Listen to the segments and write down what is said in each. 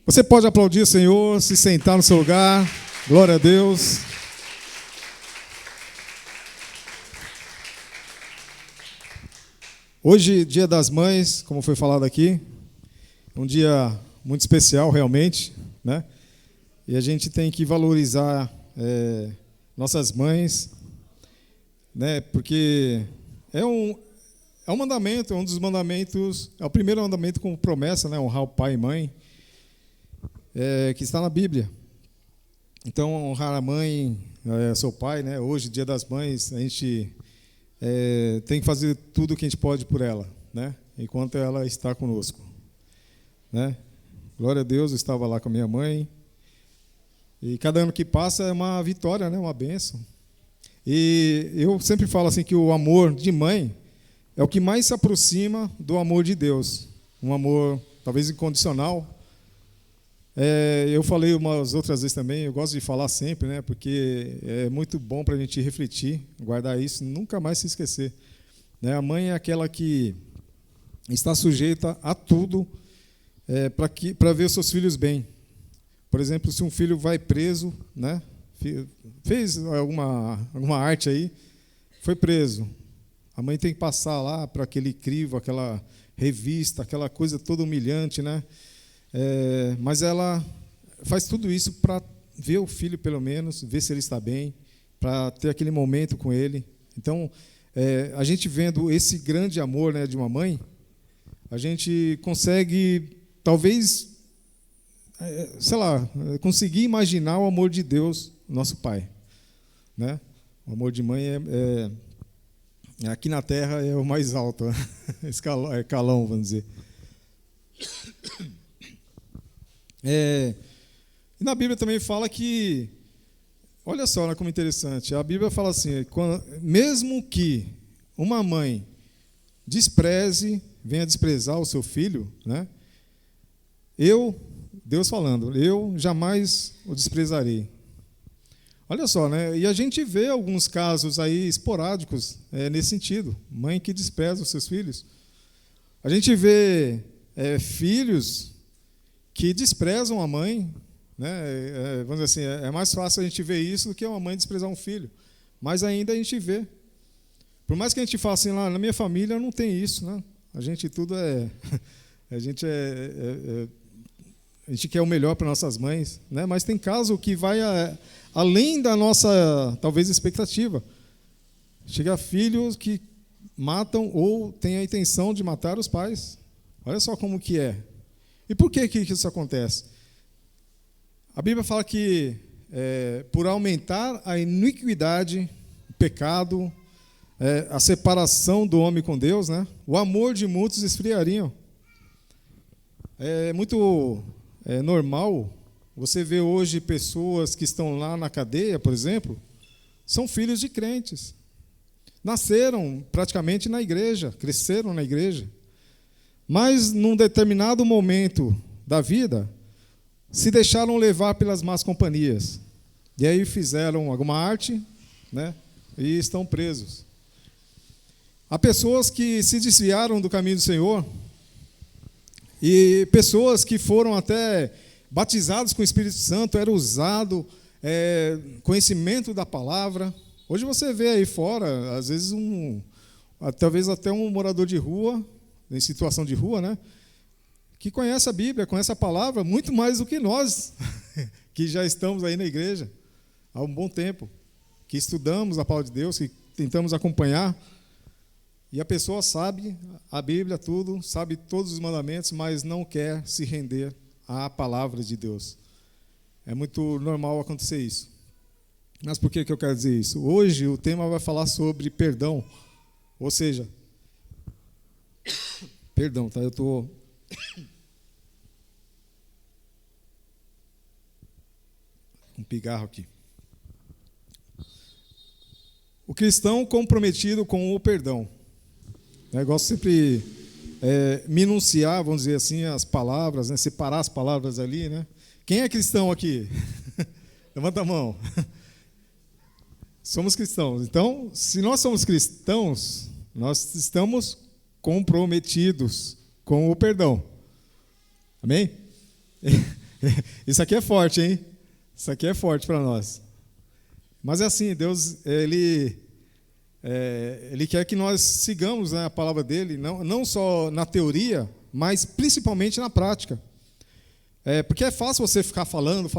Você pode aplaudir o Senhor, se sentar no seu lugar. Glória a Deus. Hoje, Dia das Mães, como foi falado aqui, um dia muito especial realmente, né? E a gente tem que valorizar nossas mães, né? Porque é um mandamento, é um dos mandamentos, é o primeiro mandamento com promessa, né? Honrar o pai e mãe, que está na Bíblia. Então, honrar a mãe, seu pai, né? Hoje, Dia das Mães, a gente tem que fazer tudo o que a gente pode por ela, né? Enquanto ela está conosco, né? Glória a Deus, eu estava lá com a minha mãe. E cada ano que passa é uma vitória, né? Uma bênção. E eu sempre falo assim que o amor de mãe é o que mais se aproxima do amor de Deus. Um amor talvez incondicional. Eu falei umas outras vezes também, eu gosto de falar sempre, né? Porque é muito bom para a gente refletir, guardar isso, nunca mais se esquecer, né? A mãe é aquela que está sujeita a tudo para ver os seus filhos bem. Por exemplo, se um filho vai preso, né? Fez alguma arte aí, foi preso. A mãe tem que passar lá para aquele crivo, aquela revista, aquela coisa toda humilhante, né? Mas ela faz tudo isso para ver o filho, pelo menos, ver se ele está bem, para ter aquele momento com ele. Então, a gente vendo esse grande amor, né, de uma mãe, a gente consegue, talvez, conseguir imaginar o amor de Deus, nosso Pai, né? O amor de mãe aqui na Terra é o mais alto, né? Escalão, vamos dizer. E na Bíblia também fala que, olha só, né, como interessante, a Bíblia fala assim, mesmo que uma mãe venha desprezar o seu filho, né, Deus falando, eu jamais o desprezarei. Olha só, né, e a gente vê alguns casos aí esporádicos nesse sentido, mãe que despreza os seus filhos. A gente vê filhos que desprezam a mãe, né? Vamos dizer assim, é mais fácil a gente ver isso do que uma mãe desprezar um filho. Mas ainda a gente vê. Por mais que a gente fale assim, lá na minha família não tem isso, né? A gente tudo a gente quer o melhor para nossas mães, né? Mas tem caso que vai além da nossa, talvez, expectativa. Chega filhos que matam ou têm a intenção de matar os pais. Olha só como que é. E por que isso acontece? A Bíblia fala que por aumentar a iniquidade, o pecado, a separação do homem com Deus, né, o amor de muitos esfriariam. É muito normal você ver hoje pessoas que estão lá na cadeia, por exemplo, são filhos de crentes. Nasceram praticamente na igreja, cresceram na igreja. Mas, num determinado momento da vida, se deixaram levar pelas más companhias. E aí fizeram alguma arte, né, e estão presos. Há pessoas que se desviaram do caminho do Senhor e pessoas que foram até batizados com o Espírito Santo, era usado conhecimento da palavra. Hoje você vê aí fora, às vezes, talvez até um morador de rua, em situação de rua, né, que conhece a Bíblia, conhece a palavra, muito mais do que nós, que já estamos aí na igreja há um bom tempo, que estudamos a palavra de Deus, que tentamos acompanhar, e a pessoa sabe a Bíblia, tudo, sabe todos os mandamentos, mas não quer se render à palavra de Deus. É muito normal acontecer isso. Mas por que eu quero dizer isso? Hoje o tema vai falar sobre perdão, ou seja, perdão, tá? Eu estou com um pigarro aqui. O cristão comprometido com o perdão. Eu gosto sempre minuciar, vamos dizer assim, as palavras, né? Separar as palavras ali, né? Quem é cristão aqui? Levanta a mão. Somos cristãos. Então, se nós somos cristãos, nós estamos comprometidos com o perdão. Amém? Isso aqui é forte, hein? Isso aqui é forte para nós. Mas é assim, Deus, Ele quer que nós sigamos, né, a palavra dele, não só na teoria, mas principalmente na prática. Porque é fácil você ficar falando da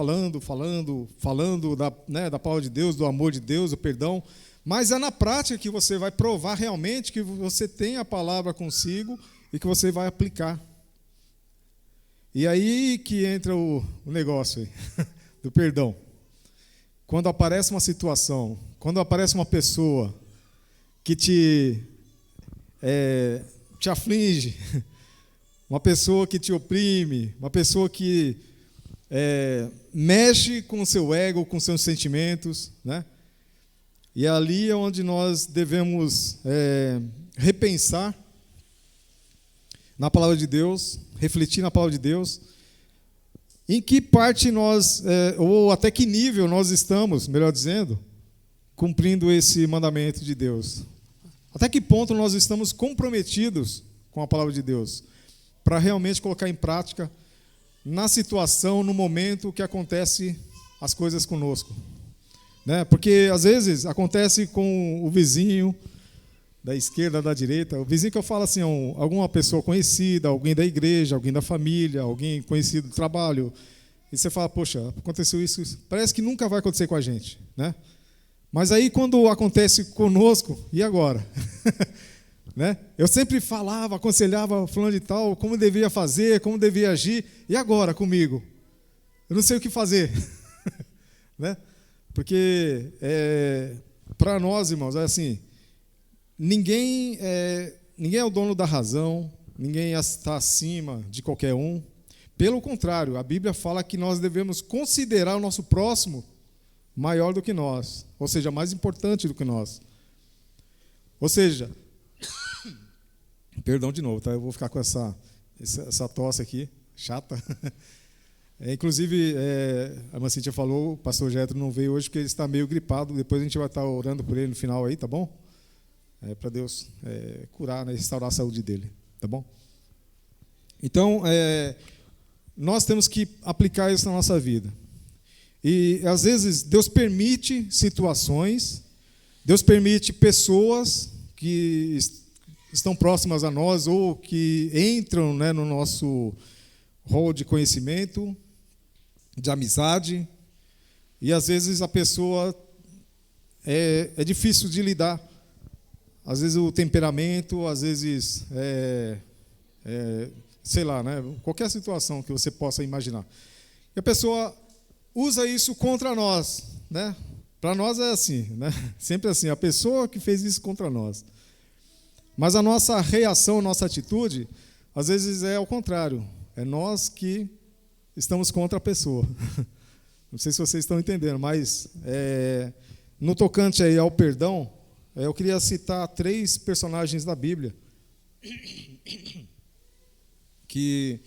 palavra de Deus, do amor de Deus, do perdão, mas é na prática que você vai provar realmente que você tem a palavra consigo e que você vai aplicar. E aí que entra o negócio aí, do perdão. Quando aparece uma situação, quando aparece uma pessoa que te aflige, uma pessoa que te oprime, uma pessoa que mexe com o seu ego, com os seus sentimentos, né? E ali é onde nós devemos repensar na palavra de Deus, refletir na palavra de Deus, em que parte nós, ou até que nível nós estamos, melhor dizendo, cumprindo esse mandamento de Deus. Até que ponto nós estamos comprometidos com a palavra de Deus, para realmente colocar em prática na situação, no momento que acontece as coisas conosco. Né? Porque, às vezes, acontece com o vizinho, da esquerda, da direita, o vizinho que eu falo assim, alguma pessoa conhecida, alguém da igreja, alguém da família, alguém conhecido do trabalho, e você fala, poxa, aconteceu isso, parece que nunca vai acontecer com a gente, né? Mas aí quando acontece conosco, e agora? Né? Eu sempre falava, aconselhava fulano de tal, como devia fazer, como devia agir, e agora comigo? Eu não sei o que fazer. Né? Porque para nós, irmãos, é assim, ninguém é o dono da razão, ninguém está acima de qualquer um. Pelo contrário, a Bíblia fala que nós devemos considerar o nosso próximo maior do que nós, ou seja, mais importante do que nós. Ou seja, perdão de novo, tá? Eu vou ficar com essa tosse aqui, chata. Inclusive, a irmã Cíntia falou, o pastor Jetro não veio hoje porque ele está meio gripado, depois a gente vai estar orando por ele no final aí, tá bom? Para Deus curar, né, restaurar a saúde dele, tá bom? Então, nós temos que aplicar isso na nossa vida. E, às vezes, Deus permite situações, Deus permite pessoas que estão próximas a nós ou que entram, né, no nosso rol de conhecimento, de amizade, e, às vezes, a pessoa é difícil de lidar. Às vezes o temperamento, às vezes, sei lá, né? Qualquer situação que você possa imaginar. E a pessoa usa isso contra nós, né? Para nós é assim, né? Sempre assim, a pessoa que fez isso contra nós. Mas a nossa reação, a nossa atitude, às vezes é ao contrário. É nós que estamos contra a pessoa. Não sei se vocês estão entendendo, mas no tocante aí ao perdão, eu queria citar 3 personagens da Bíblia que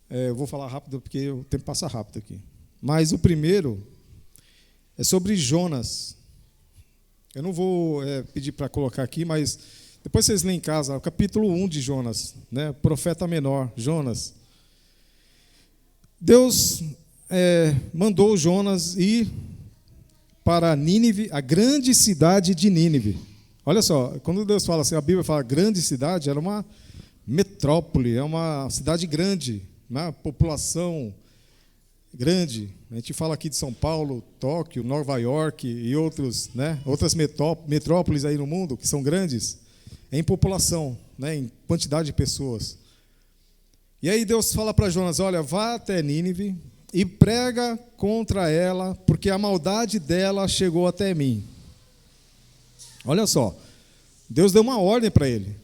eu vou falar rápido porque o tempo passa rápido aqui. Mas o primeiro é sobre Jonas. Eu não vou pedir para colocar aqui, mas depois vocês leem em casa, o capítulo 1 de Jonas, né? Profeta menor, Jonas. Deus mandou Jonas ir para Nínive, a grande cidade de Nínive. Olha só, quando Deus fala assim, a Bíblia fala grande cidade, era uma metrópole, é uma cidade grande, né? População grande. A gente fala aqui de São Paulo, Tóquio, Nova York e outros, né? Outras metrópoles aí no mundo que são grandes, em população, né? Em quantidade de pessoas. E aí Deus fala para Jonas, olha, vá até Nínive e prega contra ela, porque a maldade dela chegou até mim. Olha só, Deus deu uma ordem para ele.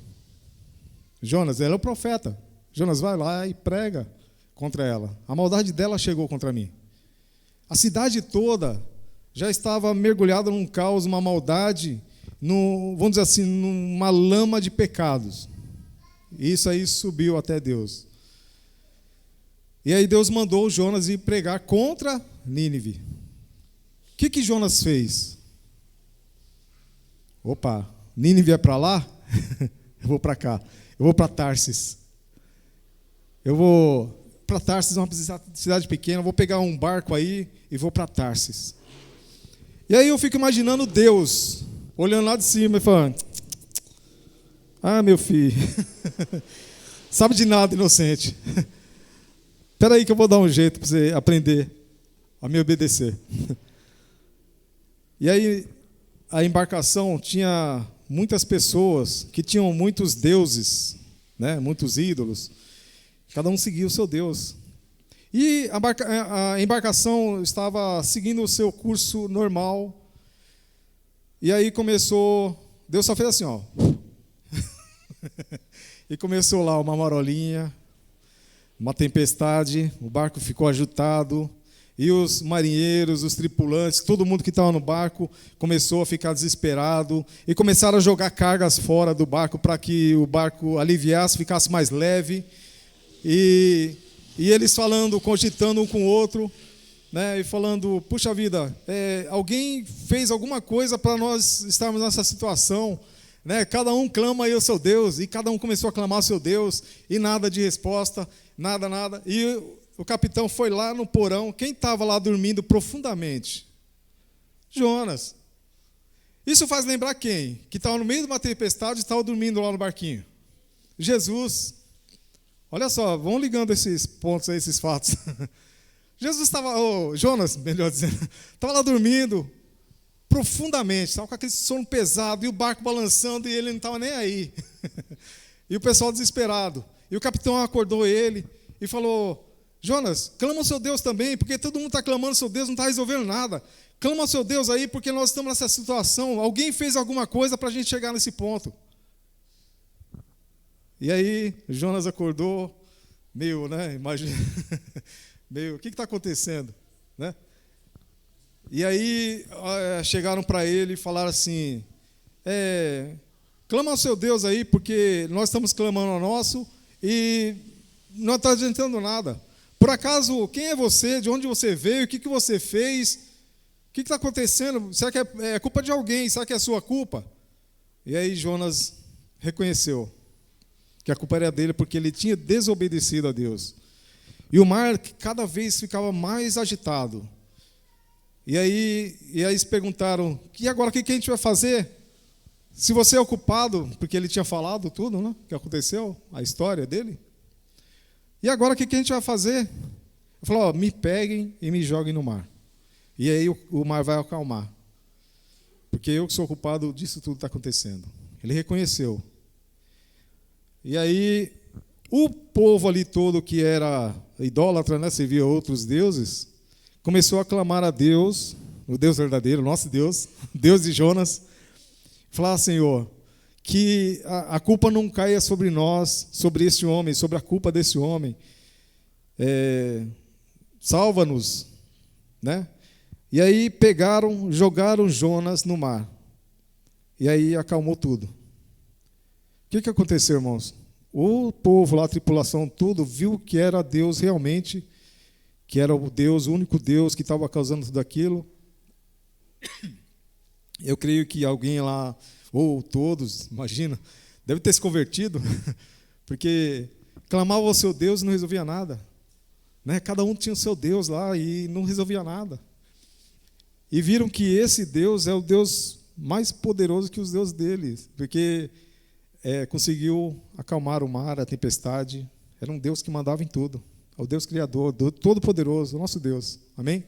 Jonas, ele é o profeta. Jonas, vai lá e prega contra ela. A maldade dela chegou contra mim. A cidade toda já estava mergulhada num caos, uma maldade, vamos dizer assim, numa lama de pecados. Isso aí subiu até Deus. E aí Deus mandou Jonas ir pregar contra Nínive. O que Jonas fez? Opa, Nínive é para lá? Eu vou para cá. Eu vou para Tarsis. Eu vou para Tarsis, uma cidade pequena, vou pegar um barco aí e vou para Tarsis. E aí eu fico imaginando Deus, olhando lá de cima e falando, ah, meu filho, sabe de nada, inocente. Espera aí que eu vou dar um jeito para você aprender a me obedecer. E aí a embarcação tinha muitas pessoas que tinham muitos deuses, né, muitos ídolos. Cada um seguia o seu Deus. E a embarcação estava seguindo o seu curso normal. E aí começou, Deus só fez assim, ó. E começou lá uma marolinha, uma tempestade, o barco ficou agitado. E os marinheiros, os tripulantes, todo mundo que estava no barco começou a ficar desesperado e começaram a jogar cargas fora do barco para que o barco aliviasse, ficasse mais leve. E eles falando, cogitando um com o outro, né, e falando, puxa vida, alguém fez alguma coisa para nós estarmos nessa situação. Né? Cada um clama aí o seu Deus, e cada um começou a clamar o seu Deus, e nada de resposta, nada. E o capitão foi lá no porão, quem estava lá dormindo profundamente? Jonas. Isso faz lembrar quem? Que estava no meio de uma tempestade e estava dormindo lá no barquinho. Jesus. Olha só, vão ligando esses pontos aí, esses fatos. Jesus estava, Jonas, melhor dizendo, estava lá dormindo profundamente, estava com aquele sono pesado e o barco balançando e ele não estava nem aí. E o pessoal desesperado. E o capitão acordou ele e falou, Jonas, clama ao seu Deus também, porque todo mundo está clamando ao seu Deus, não está resolvendo nada. Clama ao seu Deus aí, porque nós estamos nessa situação. Alguém fez alguma coisa para a gente chegar nesse ponto. E aí, Jonas acordou, meio, né, imagina, meio, o que está acontecendo? Né? E aí, chegaram para ele e falaram assim, clama ao seu Deus aí, porque nós estamos clamando ao nosso e não está adiantando nada. Por acaso, quem é você? De onde você veio? O que você fez? O que está acontecendo? Será que é culpa de alguém? Será que é sua culpa? E aí Jonas reconheceu que a culpa era dele porque ele tinha desobedecido a Deus. E o mar cada vez ficava mais agitado. E aí eles perguntaram, e agora o que a gente vai fazer? Se você é o culpado, porque ele tinha falado tudo, né, que aconteceu, a história dele. E agora o que a gente vai fazer? Ele falou, me peguem e me joguem no mar. E aí o mar vai acalmar. Porque eu que sou culpado disso tudo está acontecendo. Ele reconheceu. E aí, o povo ali todo que era idólatra, né, servia outros deuses, começou a clamar a Deus, o Deus verdadeiro, nosso Deus, Deus de Jonas, falar, Senhor, que a culpa não caia sobre nós, sobre esse homem, sobre a culpa desse homem. Salva-nos, né? E aí jogaram Jonas no mar. E aí acalmou tudo. O que aconteceu, irmãos? O povo lá, a tripulação, tudo, viu que era Deus realmente, que era o Deus, o único Deus que estava causando tudo aquilo. Eu creio que alguém lá, ou todos, imagina, deve ter se convertido, porque clamava ao seu Deus e não resolvia nada. Né? Cada um tinha o seu Deus lá e não resolvia nada. E viram que esse Deus é o Deus mais poderoso que os deuses deles, porque conseguiu acalmar o mar, a tempestade. Era um Deus que mandava em tudo. É o Deus Criador, Todo-Poderoso, o nosso Deus. Amém?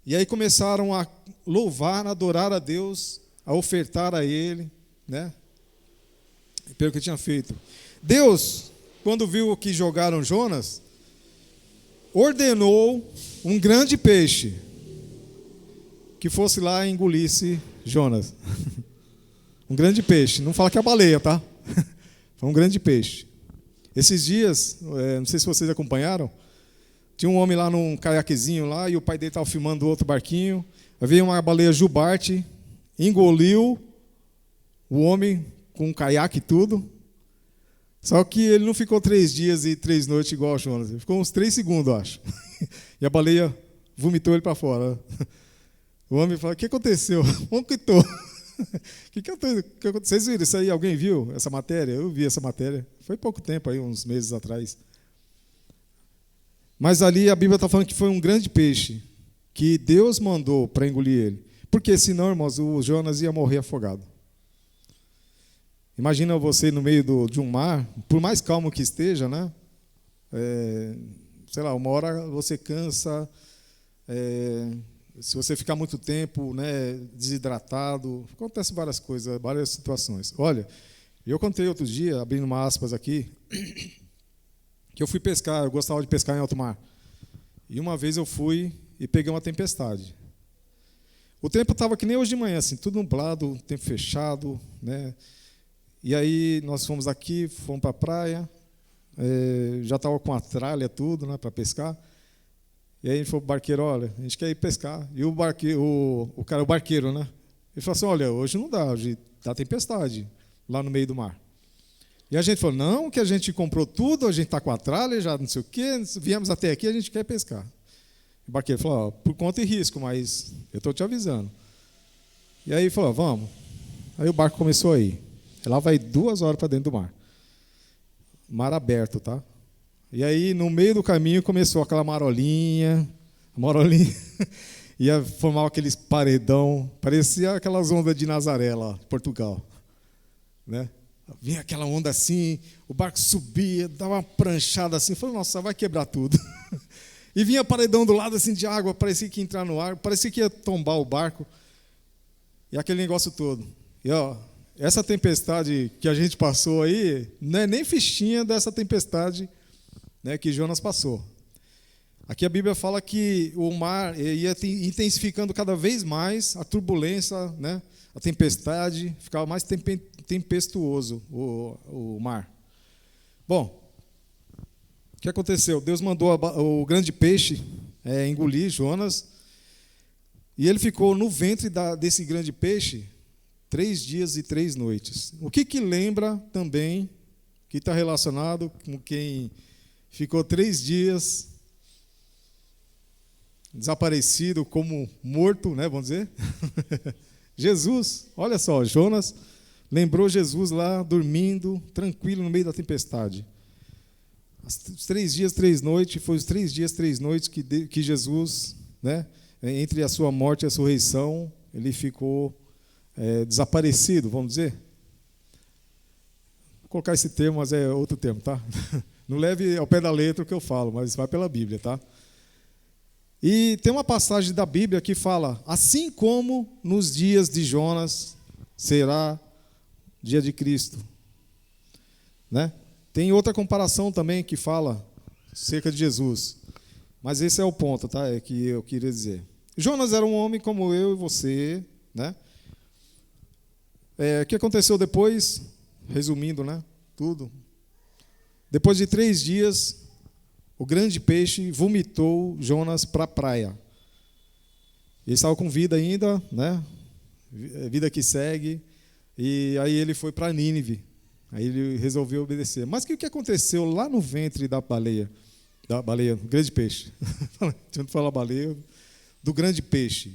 E aí começaram a louvar, a adorar a Deus, a ofertar a Ele, né? Pelo que tinha feito. Deus, quando viu que jogaram Jonas, ordenou um grande peixe que fosse lá e engolisse Jonas. Um grande peixe. Não fala que é a baleia, tá? Foi um grande peixe. Esses dias, não sei se vocês acompanharam, tinha um homem lá num caiaquezinho lá e o pai dele estava filmando outro barquinho. Aí veio uma baleia jubarte, engoliu o homem com um caiaque e tudo. Só que ele não ficou 3 dias e 3 noites igual a Jonas. Ele ficou uns 3 segundos, eu acho. E a baleia vomitou ele para fora. O homem falou, o que aconteceu? Vomitou. O que aconteceu? Vocês viram isso aí? Alguém viu essa matéria? Eu vi essa matéria. Foi pouco tempo aí, uns meses atrás. Mas ali a Bíblia está falando que foi um grande peixe que Deus mandou para engolir ele. Porque senão, irmãos, o Jonas ia morrer afogado. Imagina você no meio de um mar, por mais calmo que esteja, né? Sei lá, uma hora você cansa, se você ficar muito tempo, né, desidratado, acontece várias coisas, várias situações. Olha, eu contei outro dia, abrindo uma aspas aqui, que eu fui pescar, eu gostava de pescar em alto mar. E uma vez eu fui e peguei uma tempestade. O tempo estava que nem hoje de manhã, assim, tudo nublado, tempo fechado, né? E aí nós fomos aqui, fomos para a praia, já estava com a tralha, tudo, né, para pescar. E aí ele falou, barqueiro, olha, a gente quer ir pescar. E o barqueiro, né? Ele falou assim, olha, hoje não dá, hoje dá tempestade lá no meio do mar. E a gente falou, não, que a gente comprou tudo, a gente está com a tralha, já não sei o quê, viemos até aqui, a gente quer pescar. O barqueiro falou, por conta e risco, mas eu estou te avisando. E aí ele falou, vamos. Aí o barco começou a ir. Lá vai 2 horas para dentro do mar. Mar aberto, tá? E aí, no meio do caminho, começou aquela marolinha, ia formar aqueles paredão, parecia aquelas ondas de Nazaré lá, Portugal. Né? Vinha aquela onda assim, o barco subia, dava uma pranchada assim, falei, nossa, vai quebrar tudo. E vinha paredão do lado assim de água, parecia que ia entrar no ar, parecia que ia tombar o barco. E aquele negócio todo. E ó, essa tempestade que a gente passou aí, não é nem fichinha dessa tempestade, né, que Jonas passou. Aqui a Bíblia fala que o mar ia intensificando cada vez mais a turbulência, né, a tempestade, ficava mais tempestuoso o mar. Bom, o que aconteceu? Deus mandou o grande peixe engolir Jonas, e ele ficou no ventre desse grande peixe 3 dias e 3 noites. O que lembra também, que está relacionado com quem ficou 3 dias desaparecido, como morto, né, vamos dizer? Jesus, olha só, Jonas lembrou Jesus lá dormindo, tranquilo no meio da tempestade. Os 3 dias, 3 noites, foi os 3 dias, 3 noites que Jesus, né, entre a sua morte e a sua ressurreição, ele ficou desaparecido, vamos dizer. Vou colocar esse termo, mas é outro termo, tá? Não leve ao pé da letra o que eu falo, mas vai pela Bíblia, tá? E tem uma passagem da Bíblia que fala, assim como nos dias de Jonas será dia de Cristo, né? Tem outra comparação também que fala acerca de Jesus, mas esse é o ponto, tá? É que eu queria dizer. Jonas era um homem como eu e você, né? O que aconteceu depois? Resumindo, né? Tudo. Depois de 3 dias, o grande peixe vomitou Jonas para a praia. Ele estava com vida ainda, né? Vida que segue. E aí ele foi para Nínive. Aí ele resolveu obedecer. Mas o que aconteceu lá no ventre da baleia? Do grande peixe. Deixa eu falar baleia. Do grande peixe.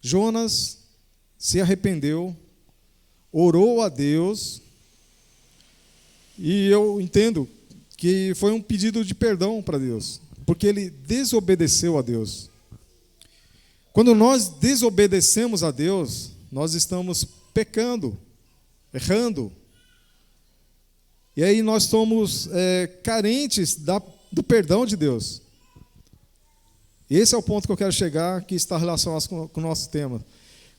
Jonas se arrependeu, orou a Deus, e eu entendo que foi um pedido de perdão para Deus, porque ele desobedeceu a Deus. Quando nós desobedecemos a Deus, nós estamos pecando, errando. E aí nós somos carentes do perdão de Deus. Esse é o ponto que eu quero chegar, que está relacionado com o nosso tema.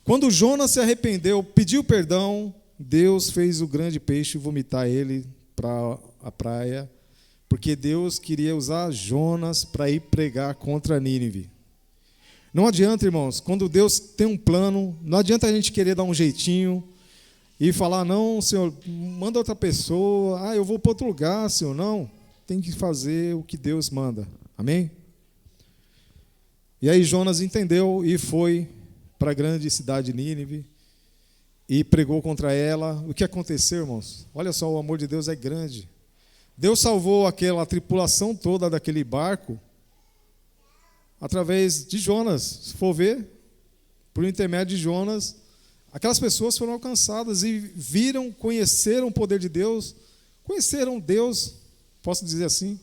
Quando Jonas se arrependeu, pediu perdão, Deus fez o grande peixe vomitar ele para a praia, porque Deus queria usar Jonas para ir pregar contra Nínive. Não adianta, irmãos, quando Deus tem um plano, não adianta a gente querer dar um jeitinho e falar, não, Senhor, manda outra pessoa, eu vou para outro lugar, Senhor. Não, tem que fazer o que Deus manda. Amém? E aí Jonas entendeu e foi para a grande cidade de Nínive e pregou contra ela. O que aconteceu, irmãos? Olha só, o amor de Deus é grande. Deus salvou aquela tripulação toda daquele barco através de Jonas. Se for ver, por intermédio de Jonas, aquelas pessoas foram alcançadas e viram, conheceram o poder de Deus, conheceram Deus, posso dizer assim.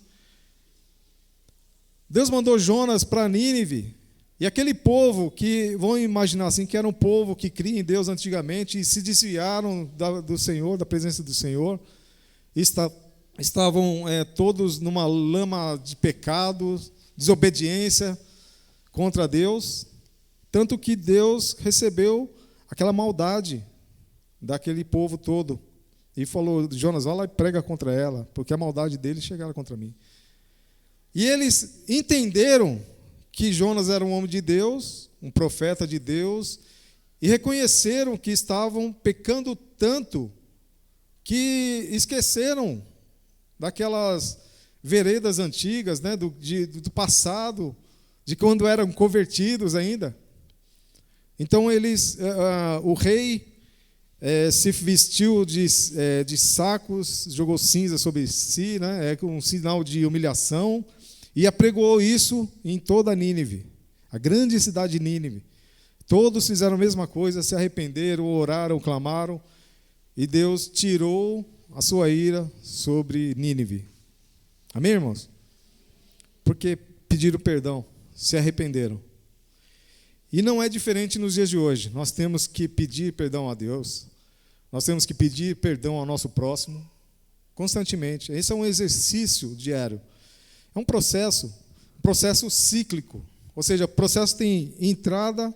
Deus mandou Jonas para Nínive, e aquele povo que, vão imaginar assim, que era um povo que cria em Deus antigamente e se desviaram do Senhor, da presença do Senhor, estavam todos numa lama de pecados, desobediência contra Deus, tanto que Deus recebeu aquela maldade daquele povo todo e falou: Jonas, vai lá e prega contra ela, porque a maldade deles chegaram contra mim. E eles entenderam que Jonas era um homem de Deus, um profeta de Deus, e reconheceram que estavam pecando tanto que esqueceram daquelas veredas antigas, né, do passado, de quando eram convertidos ainda. Então o rei se vestiu de sacos, jogou cinza sobre si, né, um sinal de humilhação, e apregoou isso em toda Nínive, a grande cidade de Nínive. Todos fizeram a mesma coisa, se arrependeram, oraram, clamaram, e Deus tirou a sua ira sobre Nínive. Amém, irmãos? Porque pediram perdão, se arrependeram. E não é diferente nos dias de hoje. Nós temos que pedir perdão a Deus, nós temos que pedir perdão ao nosso próximo, constantemente. Esse é um exercício diário. É um processo cíclico. Ou seja, o processo tem entrada,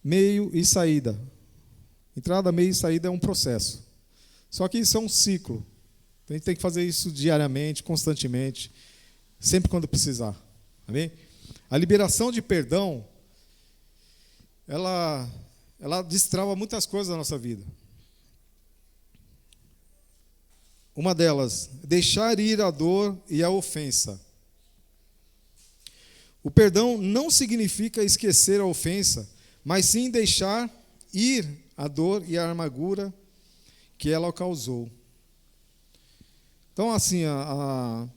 meio e saída. Entrada, meio e saída é um processo. Só que isso é um ciclo. A gente tem que fazer isso diariamente, constantemente, sempre quando precisar. Amém? A liberação de perdão, ela destrava muitas coisas na nossa vida. Uma delas, deixar ir a dor e a ofensa. O perdão não significa esquecer a ofensa, mas sim deixar ir a dor e a amargura que ela causou. Então, assim, a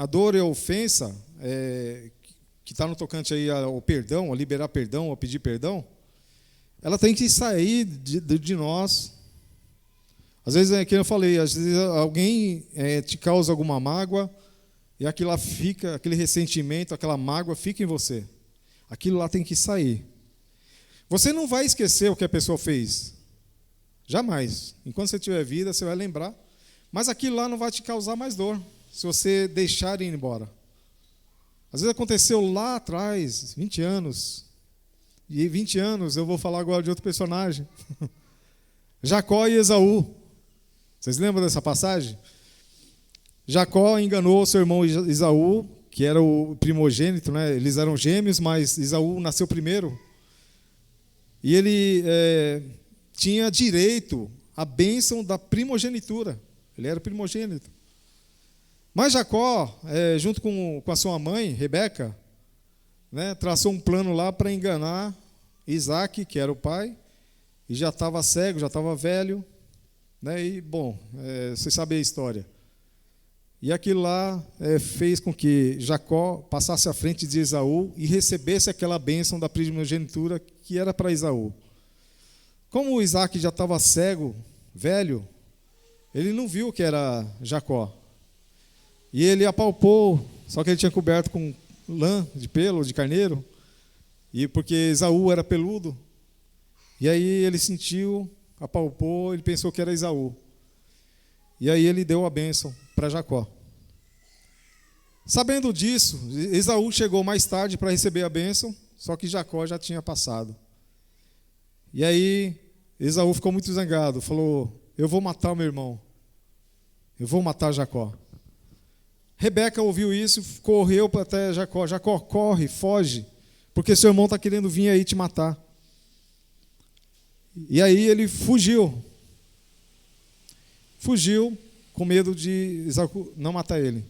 dor e a ofensa, que está no tocante aí ao perdão, a liberar perdão, a pedir perdão, ela tem que sair de nós. Às vezes, é que eu falei, às vezes alguém te causa alguma mágoa, e aquilo lá fica, aquele ressentimento, aquela mágoa fica em você. Aquilo lá tem que sair. Você não vai esquecer o que a pessoa fez. Jamais. Enquanto você tiver vida, você vai lembrar. Mas aquilo lá não vai te causar mais dor, se você deixar ir embora. Às vezes aconteceu lá atrás, 20 anos. E 20 anos, eu vou falar agora de outro personagem. Jacó e Esaú. Vocês lembram dessa passagem? Jacó enganou seu irmão Esaú, que era o primogênito, né? Eles eram gêmeos, mas Esaú nasceu primeiro. E ele tinha direito à bênção da primogenitura. Ele era primogênito. Mas Jacó, junto com a sua mãe, Rebeca, né, traçou um plano lá para enganar Isaac, que era o pai, e já estava cego, já estava velho. Né, e, bom, vocês sabem a história. E aquilo lá fez com que Jacó passasse à frente de Esaú e recebesse aquela bênção da primogenitura que era para Esaú. Como Isaac já estava cego, velho, ele não viu que era Jacó. E ele apalpou, só que ele tinha coberto com lã de pelo, de carneiro, e porque Esaú era peludo. E aí ele sentiu, apalpou, ele pensou que era Esaú. E aí ele deu a bênção para Jacó. Sabendo disso, Esaú chegou mais tarde para receber a bênção, só que Jacó já tinha passado. E aí Esaú ficou muito zangado, falou: eu vou matar o meu irmão, eu vou matar Jacó. Rebeca ouviu isso, correu até Jacó. Jacó, corre, foge, porque seu irmão está querendo vir aí te matar. E aí ele fugiu com medo de Esaú não matar ele.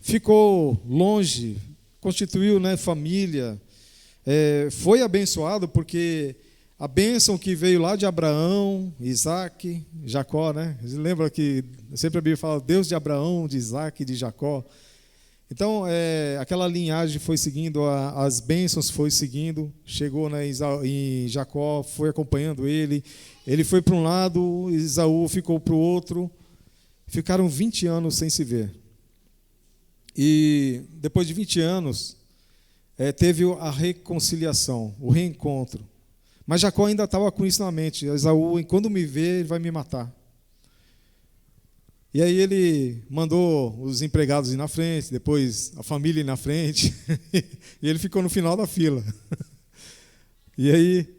Ficou longe, constituiu, né, família, foi abençoado porque a bênção que veio lá de Abraão, Isaac, Jacó, né? Você lembra que sempre a Bíblia fala Deus de Abraão, de Isaac e de Jacó. Então, aquela linhagem foi seguindo, as bênçãos foi seguindo, chegou, né, em Jacó, foi acompanhando ele foi para um lado, Esaú ficou para o outro, ficaram 20 anos sem se ver. E depois de 20 anos, teve a reconciliação, o reencontro. Mas Jacó ainda estava com isso na mente. Esaú, quando me ver, ele vai me matar. E aí ele mandou os empregados ir na frente, depois a família ir na frente, e ele ficou no final da fila. E aí,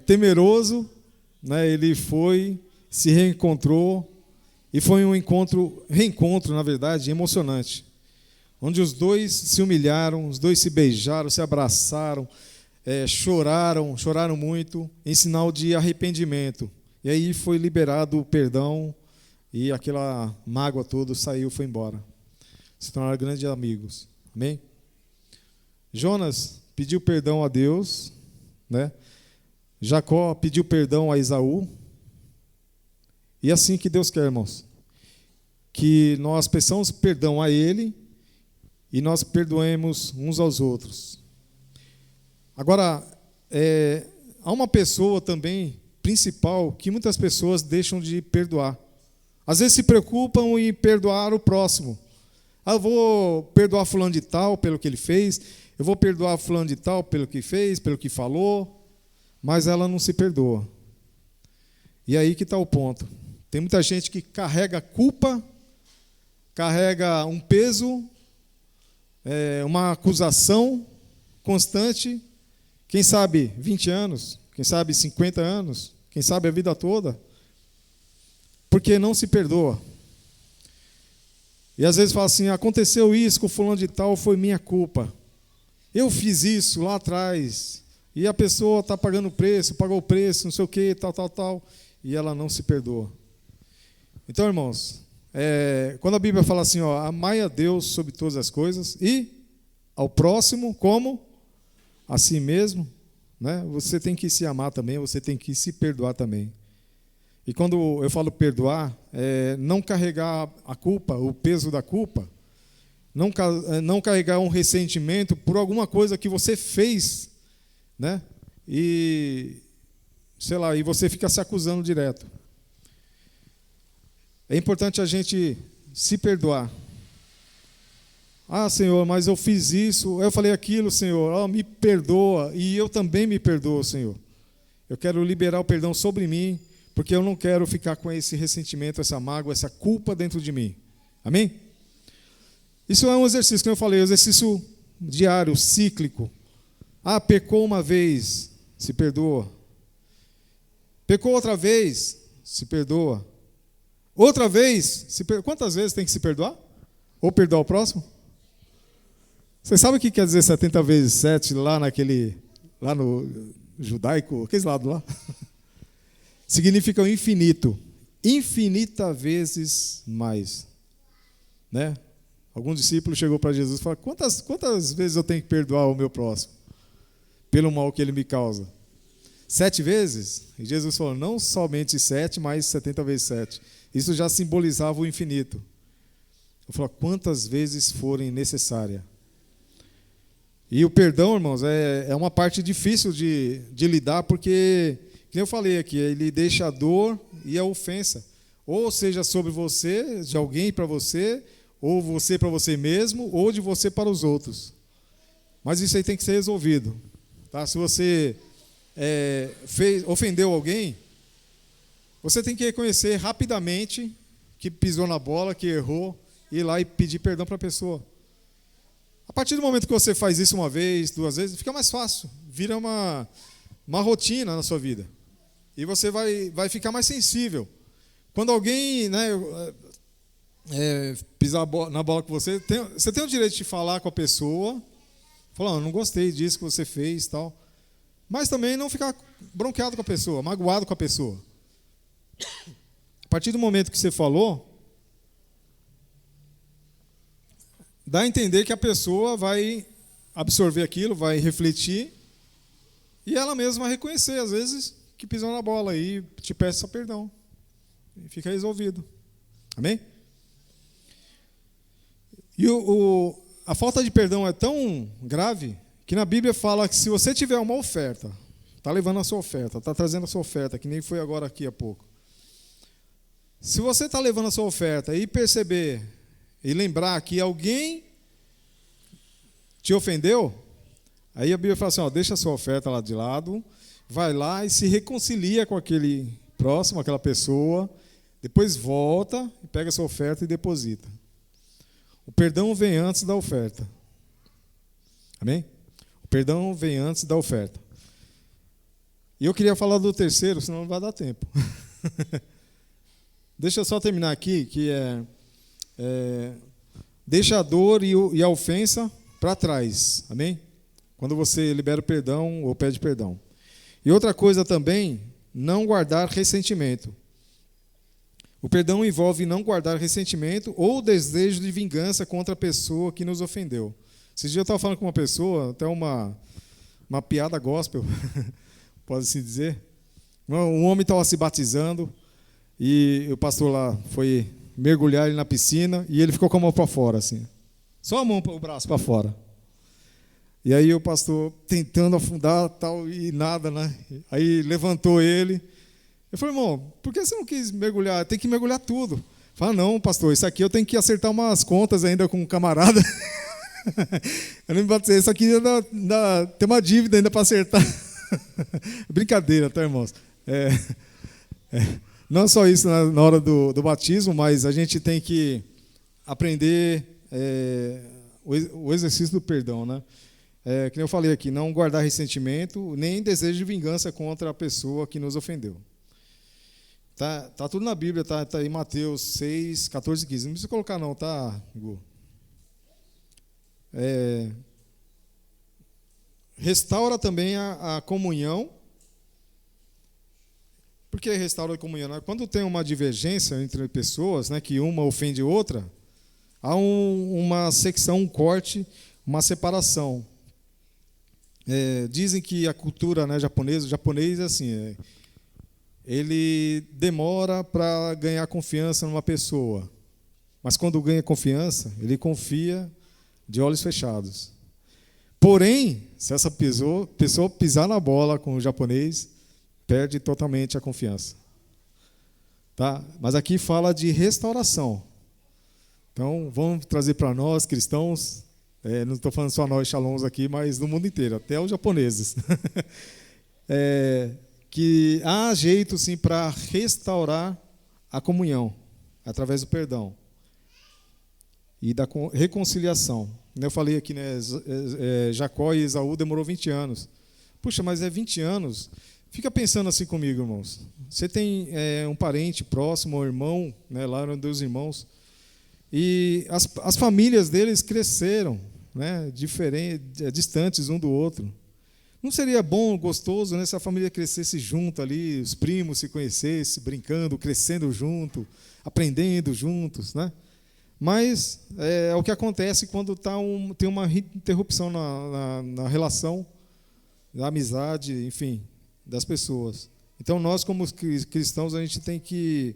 temeroso, né, ele foi, se reencontrou, e foi um reencontro, na verdade, emocionante, onde os dois se humilharam, os dois se beijaram, se abraçaram, choraram muito, em sinal de arrependimento. E aí foi liberado o perdão, e aquela mágoa toda saiu, foi embora. Se tornaram grandes amigos. Amém? Jonas pediu perdão a Deus, né? Jacó pediu perdão a Esaú. E é assim que Deus quer, irmãos. Que nós peçamos perdão a Ele e nós perdoemos uns aos outros. Agora, há uma pessoa também principal que muitas pessoas deixam de perdoar. Às vezes se preocupam em perdoar o próximo. Eu vou perdoar fulano de tal pelo que ele fez, eu vou perdoar fulano de tal pelo que fez, pelo que falou, mas ela não se perdoa. E aí que está o ponto. Tem muita gente que carrega culpa, carrega um peso, uma acusação constante, quem sabe 20 anos, quem sabe 50 anos, quem sabe a vida toda, porque não se perdoa. E às vezes fala assim, aconteceu isso com fulano de tal, foi minha culpa. Eu fiz isso lá atrás, e a pessoa está pagando o preço, pagou o preço, não sei o quê, tal, e ela não se perdoa. Então, irmãos, quando a Bíblia fala assim, amai a Deus sobre todas as coisas, e ao próximo como a si mesmo, né? Você tem que se amar também, você tem que se perdoar também. E quando eu falo perdoar, não carregar a culpa, o peso da culpa, não carregar um ressentimento por alguma coisa que você fez, né? E, sei lá, e você fica se acusando direto. É importante a gente se perdoar. Ah, Senhor, mas eu fiz isso, eu falei aquilo, Senhor, me perdoa, e eu também me perdoo, Senhor. Eu quero liberar o perdão sobre mim, porque eu não quero ficar com esse ressentimento, essa mágoa, essa culpa dentro de mim. Amém? Isso é um exercício, como eu falei, um exercício diário, cíclico. Ah, pecou uma vez, se perdoa. Pecou outra vez, se perdoa. Outra vez, quantas vezes tem que se perdoar? Ou perdoar o próximo? Você sabe o que quer dizer 70 vezes 7 lá no judaico, aquele lado lá? Significa o infinito, infinita vezes mais, né? Algum discípulo chegou para Jesus e falou, quantas vezes eu tenho que perdoar o meu próximo pelo mal que ele me causa? 7 vezes? E Jesus falou, não somente 7, mas 70 vezes 7. Isso já simbolizava o infinito. Eu falo, quantas vezes forem necessárias. E o perdão, irmãos, é uma parte difícil de lidar, porque, como eu falei aqui, ele deixa a dor e a ofensa. Ou seja, sobre você, de alguém para você, ou você para você mesmo, ou de você para os outros. Mas isso aí tem que ser resolvido. Tá? Se você ofendeu alguém, você tem que reconhecer rapidamente que pisou na bola, que errou, ir lá e pedir perdão para a pessoa. A partir do momento que você faz isso uma vez, 2 vezes, fica mais fácil. Vira uma rotina na sua vida. E você vai ficar mais sensível. Quando alguém, né, pisar na bola com você, você tem o direito de falar com a pessoa, falar, não gostei disso que você fez, tal. Mas também não ficar bronqueado com a pessoa, magoado com a pessoa. A partir do momento que você falou, dá a entender que a pessoa vai absorver aquilo, vai refletir, e ela mesma vai reconhecer, às vezes, que pisou na bola e te peça perdão. E fica resolvido. Amém? E a falta de perdão é tão grave que na Bíblia fala que se você tiver uma oferta, está levando a sua oferta, está trazendo a sua oferta, que nem foi agora aqui há pouco. Se você está levando a sua oferta e perceber e lembrar que alguém te ofendeu, aí a Bíblia fala assim, ó, deixa a sua oferta lá de lado, vai lá e se reconcilia com aquele próximo, aquela pessoa, depois volta, pega a sua oferta e deposita. O perdão vem antes da oferta. Amém? O perdão vem antes da oferta. E eu queria falar do terceiro, senão não vai dar tempo. Deixa eu só terminar aqui, que deixa a dor e a ofensa para trás. Amém? Quando você libera o perdão ou pede perdão. E outra coisa também, não guardar ressentimento. O perdão envolve não guardar ressentimento ou desejo de vingança contra a pessoa que nos ofendeu. Esses dias eu estava falando com uma pessoa, até uma piada gospel, pode-se dizer. Um homem estava se batizando e o pastor lá foi mergulhar ele na piscina e ele ficou com a mão para fora, assim. Só a mão, o braço para fora. E aí o pastor tentando afundar tal e nada, né? Aí levantou ele. Eu falei, irmão, por que você não quis mergulhar? Tem que mergulhar tudo. Fala, não, pastor, isso aqui eu tenho que acertar umas contas ainda com um camarada. Eu não me batizei, isso aqui tem uma dívida ainda para acertar. Brincadeira, tá, irmãos? Não só isso na hora do batismo, mas a gente tem que aprender o exercício do perdão, né? Que eu falei aqui, não guardar ressentimento, nem desejo de vingança contra a pessoa que nos ofendeu. Tá tudo na Bíblia, tá em Mateus 6, 14 e 15. Não precisa colocar não, tá, Gu? Restaura também a comunhão. Por que restaura a comunhão? Quando tem uma divergência entre pessoas, né, que uma ofende outra, há uma secção, um corte, uma separação. Dizem que a cultura, né, japonesa, o japonês é assim, ele demora para ganhar confiança numa pessoa, mas quando ganha confiança, ele confia de olhos fechados. Porém, se essa pessoa pisar na bola com o japonês, perde totalmente a confiança. Tá? Mas aqui fala de restauração. Então, vamos trazer para nós, cristãos, não estou falando só nós, shalomos aqui, mas no mundo inteiro, até os japoneses. Que há jeito, sim, para restaurar a comunhão, através do perdão e da reconciliação. Eu falei aqui, né, Jacó e Esaú demorou 20 anos. Puxa, mas 20 anos? Fica pensando assim comigo, irmãos. Você tem um parente próximo, um irmão, né, lá eram 2 irmãos, e as famílias deles cresceram, né, distantes um do outro. Não seria bom, gostoso, né, se a família crescesse junto ali, os primos se conhecessem, brincando, crescendo junto, aprendendo juntos, né? Mas é o que acontece quando tem uma interrupção na relação, na amizade, enfim, das pessoas. Então, nós, como cristãos, a gente tem que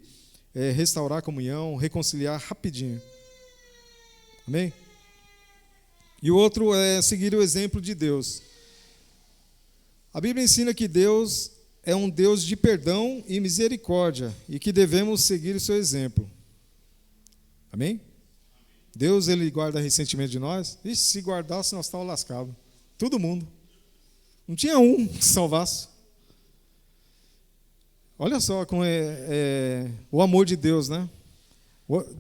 restaurar a comunhão, reconciliar rapidinho. Amém? E o outro é seguir o exemplo de Deus. A Bíblia ensina que Deus é um Deus de perdão e misericórdia e que devemos seguir o seu exemplo. Amém? Deus, ele guarda ressentimento de nós? E se guardasse, nós estávamos lascados. Todo mundo. Não tinha um que salvasse. Olha só como o amor de Deus, né?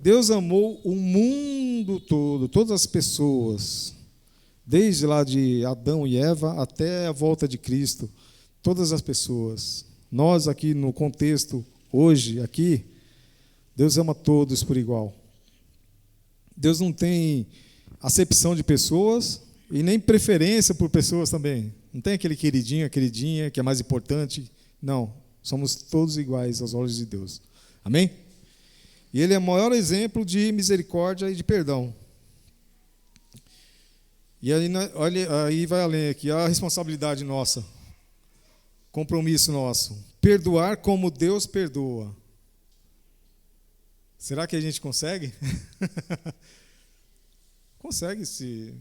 Deus amou o mundo todo, todas as pessoas, desde lá de Adão e Eva até a volta de Cristo, todas as pessoas. Nós aqui no contexto, hoje, aqui, Deus ama todos por igual. Deus não tem acepção de pessoas e nem preferência por pessoas também. Não tem aquele queridinho, a queridinha, que é mais importante. Não, somos todos iguais aos olhos de Deus. Amém? E Ele é o maior exemplo de misericórdia e de perdão. E aí, olha, aí vai além aqui, a responsabilidade nossa, compromisso nosso, perdoar como Deus perdoa. Será que a gente consegue? Consegue, se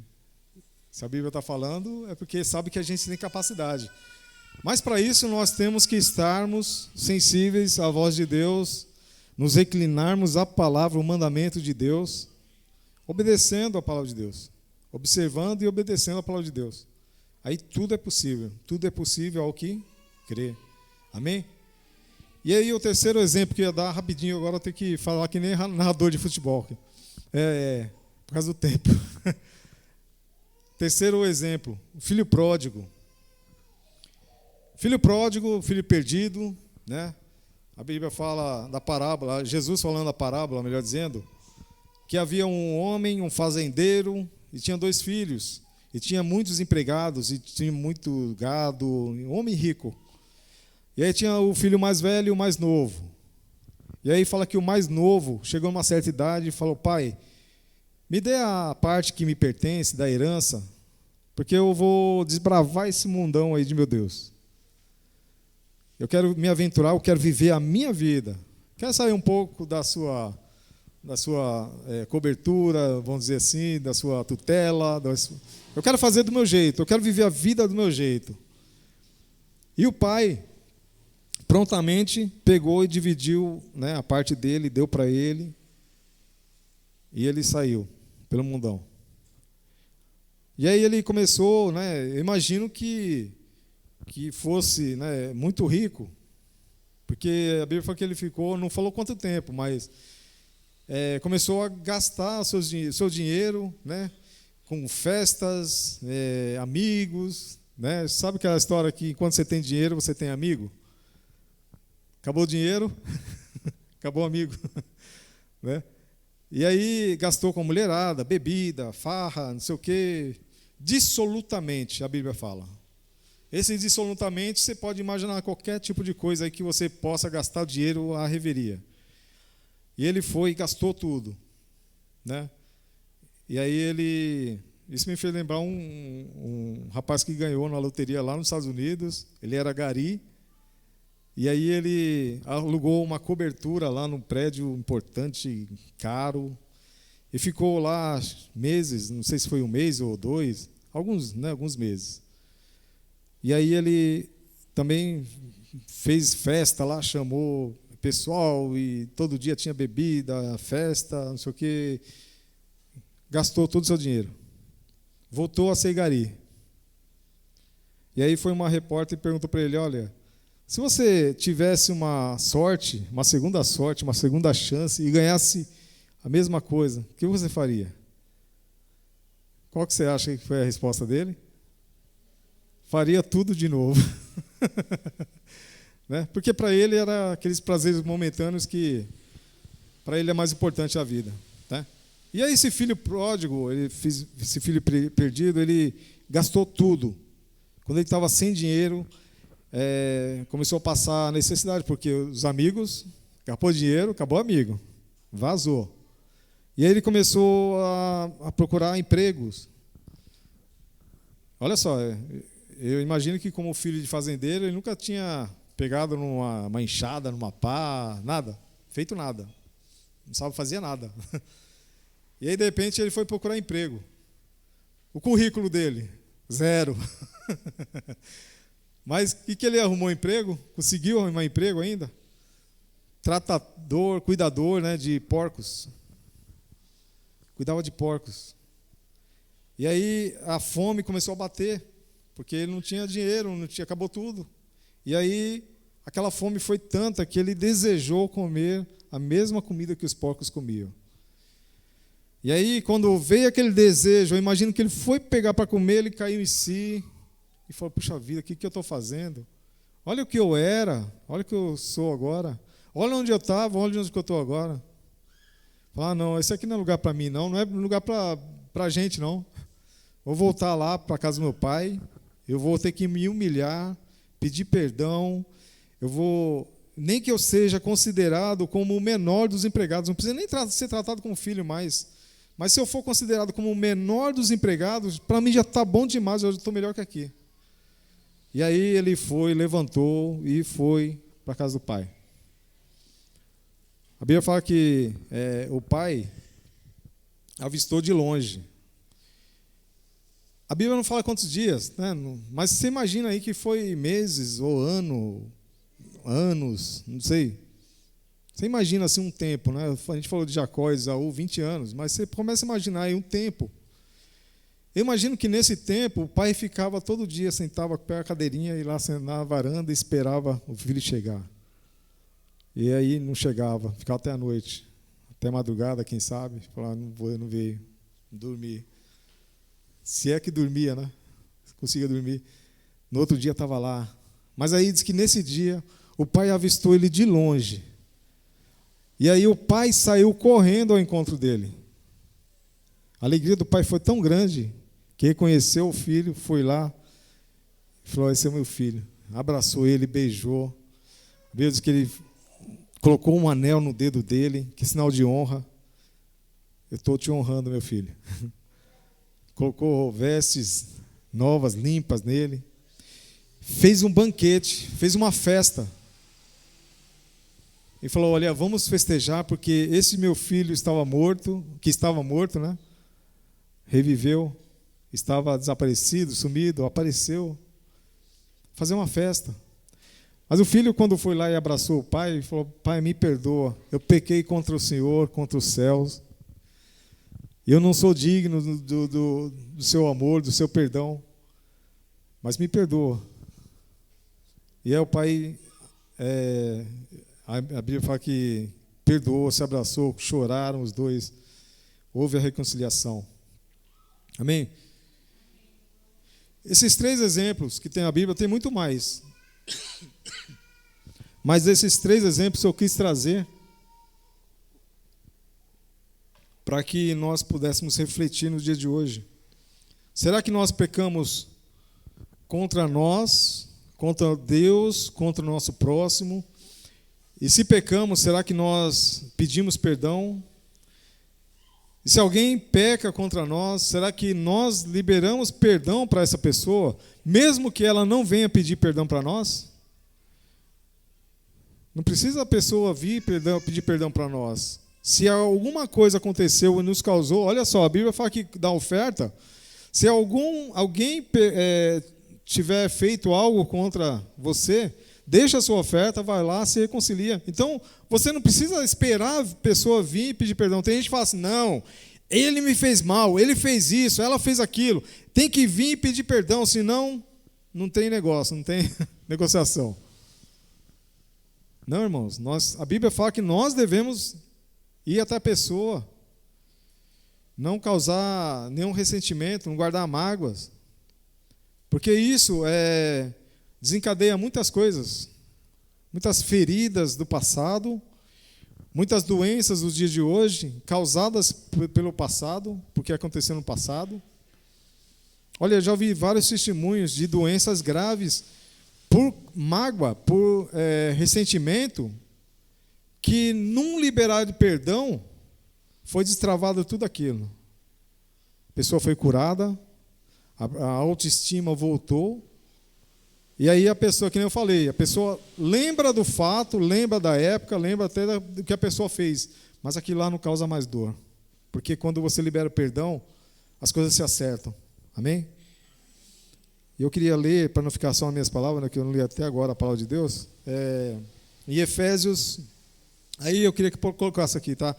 a Bíblia está falando, é porque sabe que a gente tem capacidade. Mas para isso nós temos que estarmos sensíveis à voz de Deus, nos reclinarmos à palavra, o mandamento de Deus, obedecendo a palavra de Deus, observando e obedecendo a palavra de Deus. Aí tudo é possível ao que crê. Amém? E aí o terceiro exemplo que eu ia dar rapidinho, agora eu tenho que falar que nem narrador de futebol. Por causa do tempo. Terceiro exemplo, o filho pródigo. Filho pródigo, filho perdido, né? A Bíblia fala da parábola, Jesus falando da parábola, melhor dizendo, que havia um homem, um fazendeiro, e tinha 2 filhos, e tinha muitos empregados, e tinha muito gado, um homem rico. E aí tinha o filho mais velho e o mais novo. E aí fala que o mais novo chegou a uma certa idade e falou: pai, me dê a parte que me pertence da herança, porque eu vou desbravar esse mundão aí de meu Deus. Eu quero me aventurar, eu quero viver a minha vida. Quero sair um pouco da sua cobertura, vamos dizer assim, da sua tutela. Eu quero fazer do meu jeito, eu quero viver a vida do meu jeito. E o pai prontamente pegou e dividiu, né, a parte dele, deu para ele, e ele saiu pelo mundão. E aí ele começou, né, eu imagino que fosse, né, muito rico, porque a Bíblia fala que ele ficou, não falou quanto tempo, mas começou a gastar seu dinheiro, né, com festas, amigos, né? Sabe aquela história que quando você tem dinheiro, você tem amigo? Acabou o dinheiro, acabou o amigo. Né? E aí gastou com mulherada, bebida, farra, não sei o quê, dissolutamente, a Bíblia fala. Esse dissolutamente, você pode imaginar qualquer tipo de coisa aí que você possa gastar o dinheiro à reveria. E ele foi e gastou tudo. Né? E aí isso me fez lembrar um rapaz que ganhou na loteria lá nos Estados Unidos, ele era gari, e aí ele alugou uma cobertura lá num prédio importante, caro, e ficou lá meses, não sei se foi 1 mês ou 2, alguns meses. E aí ele também fez festa lá, chamou pessoal, e todo dia tinha bebida, festa, não sei o quê. Gastou todo o seu dinheiro. Voltou a ser gari. E aí foi uma repórter e perguntou para ele: olha, se você tivesse uma segunda chance e ganhasse a mesma coisa, o que você faria? Qual que você acha que foi a resposta dele? Faria tudo de novo. Né? Porque para ele era aqueles prazeres momentâneos que para ele é mais importante a vida. Né? E aí esse filho pródigo, esse filho perdido, ele gastou tudo. Quando ele estava sem dinheiro, começou a passar necessidade, porque os amigos, acabou o dinheiro, acabou o amigo, vazou. E aí ele começou a procurar empregos. Olha só, eu imagino que como filho de fazendeiro, ele nunca tinha pegado numa enxada, numa pá, nada, feito nada. Não sabe fazer nada. E aí, de repente, ele foi procurar emprego. O currículo dele, 0. Mas o que ele arrumou emprego? Conseguiu arrumar emprego ainda? Tratador, cuidador, né, de porcos. Cuidava de porcos. E aí a fome começou a bater, porque ele não tinha dinheiro, acabou tudo. E aí aquela fome foi tanta que ele desejou comer a mesma comida que os porcos comiam. E aí, quando veio aquele desejo, eu imagino que ele foi pegar para comer, ele caiu em si e falou: puxa vida, o que eu estou fazendo? Olha o que eu era, olha o que eu sou agora. Olha onde eu estava, olha onde eu estou agora. Não, esse aqui não é lugar para mim, não é lugar para a gente, não. Vou voltar lá para a casa do meu pai, eu vou ter que me humilhar, pedir perdão, nem que eu seja considerado como o menor dos empregados, não precisa nem ser tratado como filho mais, mas se eu for considerado como o menor dos empregados, para mim já está bom demais, eu já estou melhor que aqui. E aí ele levantou e foi para a casa do pai. A Bíblia fala que o pai avistou de longe. A Bíblia não fala quantos dias, né? Mas você imagina aí que foi meses ou anos, não sei. Você imagina assim um tempo, né? A gente falou de Jacó e Esaú, 20 anos, mas você começa a imaginar aí um tempo. Eu imagino que nesse tempo o pai ficava todo dia, sentava com a cadeirinha e lá na varanda e esperava o filho chegar. E aí não chegava, ficava até a noite, até madrugada, quem sabe, falava, não vou, não veio, dormi. Se é que dormia, né? Conseguia dormir. No outro dia estava lá. Mas aí diz que nesse dia o pai avistou ele de longe. E aí o pai saiu correndo ao encontro dele. A alegria do pai foi tão grande que reconheceu o filho, foi lá e falou, esse é meu filho. Abraçou ele, beijou. Diz que ele colocou um anel no dedo dele, que sinal de honra. Eu estou te honrando, meu filho. Colocou vestes novas, limpas nele. Fez um banquete, fez uma festa. E falou, olha, vamos festejar, porque esse meu filho estava morto, né? Reviveu, estava desaparecido, sumido, apareceu. Fazer uma festa. Mas o filho, quando foi lá e abraçou o pai, falou, pai, me perdoa, eu pequei contra o Senhor, contra os céus. Eu não sou digno do seu amor, do seu perdão, mas me perdoa. E aí o pai, a Bíblia fala que perdoou, se abraçou, choraram os dois, houve a reconciliação. Amém? Esses 3 exemplos que tem a Bíblia, tem muito mais. Mas esses 3 exemplos eu quis trazer para que nós pudéssemos refletir no dia de hoje. Será que nós pecamos contra nós, contra Deus, contra o nosso próximo? E se pecamos, será que nós pedimos perdão? E se alguém peca contra nós, será que nós liberamos perdão para essa pessoa, mesmo que ela não venha pedir perdão para nós? Não precisa a pessoa vir pedir perdão para nós. Se alguma coisa aconteceu e nos causou, olha só, a Bíblia fala que da oferta, se alguém tiver feito algo contra você, deixa a sua oferta, vai lá, se reconcilia. Então, você não precisa esperar a pessoa vir e pedir perdão. Tem gente que fala assim, não, ele me fez mal, ele fez isso, ela fez aquilo. Tem que vir e pedir perdão, senão não tem negócio, não tem negociação. Não, irmãos, a Bíblia fala que nós devemos ir até a pessoa, não causar nenhum ressentimento, não guardar mágoas, porque isso desencadeia muitas coisas, muitas feridas do passado, muitas doenças dos dias de hoje, causadas pelo passado, porque aconteceu no passado. Olha, eu já ouvi vários testemunhos de doenças graves por mágoa, por ressentimento, que num liberar de perdão, foi destravado tudo aquilo. A pessoa foi curada, a autoestima voltou, e aí a pessoa, que nem eu falei, a pessoa lembra do fato, lembra da época, lembra até do que a pessoa fez, mas aquilo lá não causa mais dor, porque quando você libera o perdão, as coisas se acertam. Amém? E eu queria ler, para não ficar só nas minhas palavras, né, que eu não li até agora a palavra de Deus, em Efésios, aí eu queria que colocasse aqui, tá?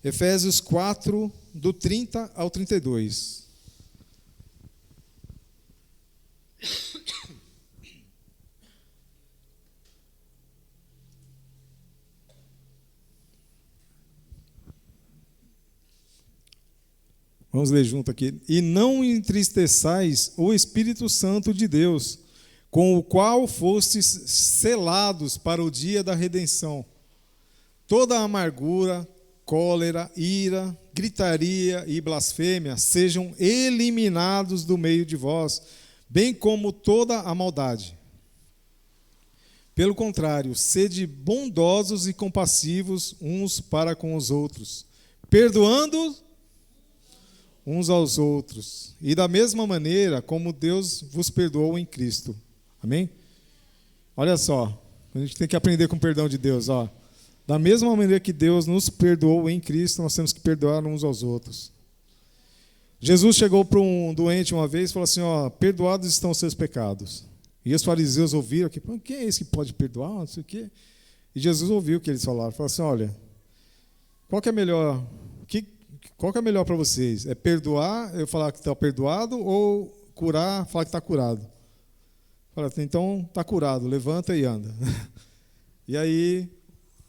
Efésios 4, do 30 ao 32. Vamos ler junto aqui. E não entristeçais o Espírito Santo de Deus, com o qual fostes selados para o dia da redenção. Toda amargura, cólera, ira, gritaria e blasfêmia sejam eliminados do meio de vós, bem como toda a maldade. Pelo contrário, sede bondosos e compassivos uns para com os outros, perdoando uns aos outros, e da mesma maneira como Deus vos perdoou em Cristo. Amém? Olha só, a gente tem que aprender com o perdão de Deus. Ó. Da mesma maneira que Deus nos perdoou em Cristo, nós temos que perdoar uns aos outros. Jesus chegou para um doente uma vez e falou assim, ó, perdoados estão os seus pecados. E os fariseus ouviram, quem é esse que pode perdoar? Não sei o quê. E Jesus ouviu o que eles falaram. Falou assim, olha, qual que é melhor? Qual que é melhor para vocês? É perdoar, eu falar que está perdoado, ou curar, falar que está curado? Fala, então está curado, levanta e anda. E aí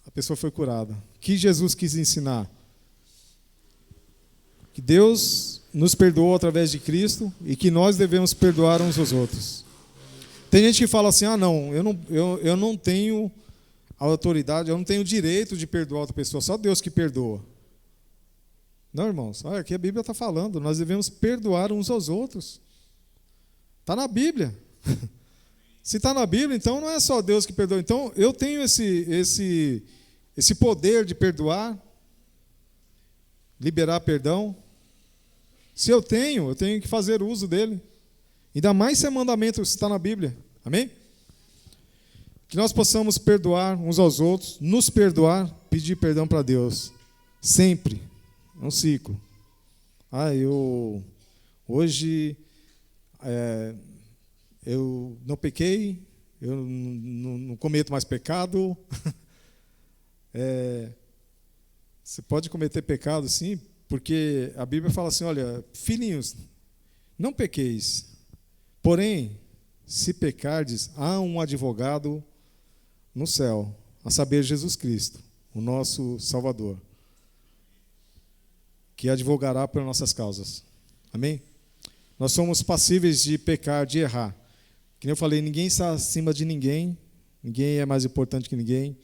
a pessoa foi curada. O que Jesus quis ensinar? Que Deus nos perdoou através de Cristo e que nós devemos perdoar uns aos outros. Tem gente que fala assim, não, eu não tenho autoridade, eu não tenho direito de perdoar outra pessoa, só Deus que perdoa. Não, irmãos, olha, aqui a Bíblia está falando, nós devemos perdoar uns aos outros. Está na Bíblia. Se está na Bíblia, então não é só Deus que perdoa. Então eu tenho esse poder de perdoar, liberar perdão. Se eu tenho que fazer uso dele. Ainda mais se é mandamento, se está na Bíblia. Amém? Que nós possamos perdoar uns aos outros, nos perdoar, pedir perdão para Deus. Sempre. É um ciclo. Hoje eu não pequei, eu não cometo mais pecado. Você pode cometer pecado, sim, porque a Bíblia fala assim, olha, filhinhos, não pequeis. Porém, se pecardes, há um advogado no céu, a saber, Jesus Cristo, o nosso Salvador, que advogará por nossas causas. Amém? Nós somos passíveis de pecar, de errar. Como eu falei, ninguém está acima de ninguém, ninguém é mais importante que ninguém.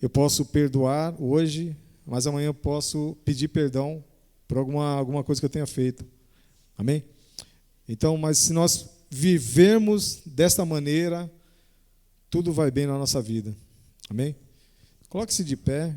Eu posso perdoar hoje, mas amanhã eu posso pedir perdão por alguma coisa que eu tenha feito. Amém? Então, mas se nós vivermos desta maneira, tudo vai bem na nossa vida. Amém? Coloque-se de pé.